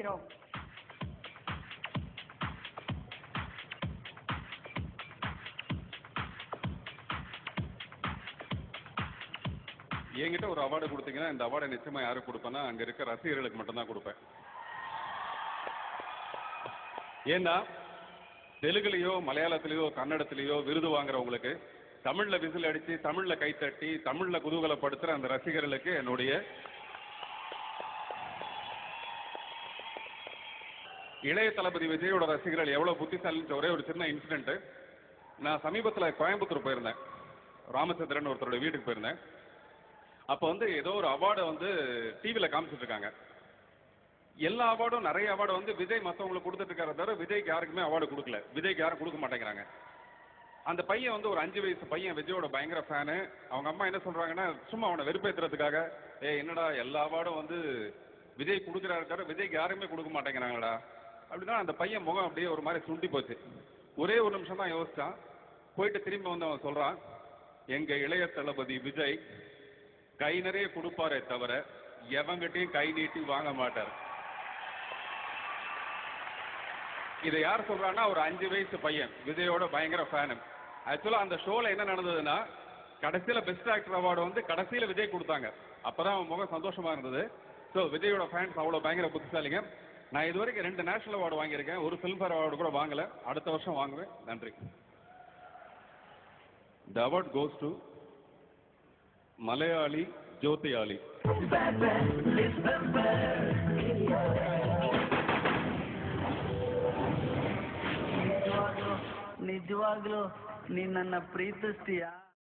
இருக்கிறோம். என்கிட்ட ஒரு அவார்டு கொடுத்தீங்கன்னா இந்த அவார்டை நிச்சயமா யாருக்கு கொடுப்பேன்னா அங்க இருக்க ரசிகர்களுக்கு மட்டும்தான் கொடுப்பேன். ஏன்னா தெலுங்குலையோ மலையாளத்திலேயோ கன்னடத்திலேயோ விருது வாங்குறவங்களுக்கு தமிழ்ல விசில் அடிச்சு தமிழ்ல கைத்தட்டி தமிழ்ல குதூகலப்படுத்துற அந்த ரசிகர்களுக்கு என்னுடைய இளைய தளபதி விஜயோட ரசிகர்கள் எவ்வளவு புத்திசாலின்னு ஒரே ஒரு சின்ன இன்சிடென்ட். நான் சமீபத்தில் கோயம்புத்தூர் போயிருந்தேன். ராமச்சந்திரன் ஒருத்தரோட வீட்டுக்கு போயிருந்தேன். அப்போ ஏதோ ஒரு அவார்டை டிவியில் காமிச்சிட்டு இருக்காங்க. எல்லா அவார்டும் நிறைய அவார்டு விஜய் மற்றவங்களுக்கு கொடுத்துட்டு இருக்கார தவிர விஜய்க்கு யாருக்குமே அவார்டு கொடுக்கல. விஜய்க்கு யாரும் கொடுக்க மாட்டேங்கிறாங்க. அந்த பையன் ஒரு 5 வயசு பையன் விஜயோட பயங்கர ஃபேனு. அவங்க அம்மா என்ன சொல்றாங்கன்னா சும்மா அவனை வெறுப்பேற்றுறதுக்காக என்னடா எல்லா அவார்டும் விஜய் கொடுக்குறாரு தவிர விஜய்க்கு யாருமே கொடுக்க மாட்டேங்கிறாங்கடா அப்படின்னா அந்த பையன் முகம் அப்படியே ஒரு மாதிரி சுண்டி போச்சு. ஒரே ஒரு நிமிஷம் தான் யோசிச்சான். போயிட்டு திரும்பி அவன் சொல்றான், எங்க இளைய தளபதி விஜய் கை நிறைய கொடுப்பாரே தவிர எவங்கிட்டையும் கை நீட்டி வாங்க மாட்டார். இதை யார் சொல்றான்னா ஒரு 5 வயசு பையன் விஜயோட பயங்கர ஃபேனு. ஆக்சுவலா அந்த ஷோல என்ன நடந்ததுன்னா கடைசியில பெஸ்ட் ஆக்டர் அவார்டு கடைசியில விஜய் கொடுத்தாங்க. அப்பதான் அவன் முகம் சந்தோஷமா இருந்தது. ஸோ விஜயோட ஃபேன்ஸ் அவ்வளோ பயங்கர புத்திசாலிங்க. நான் இது வரைக்கும் 2 நேஷனல் அவார்டு வாங்கியிருக்கேன். ஒரு ஃபிலிம்ஃபேர் அவார்டு கூட வாங்கல. அடுத்த வருஷம் வாங்குவேன். நன்றி. The award goes to Malayali ஜோதியாளி. ನಿಜವಾಗ್ಲೂ ನೀನ್ ನನ್ನ ಪ್ರೀತಿಸ್ತೀಯಾ?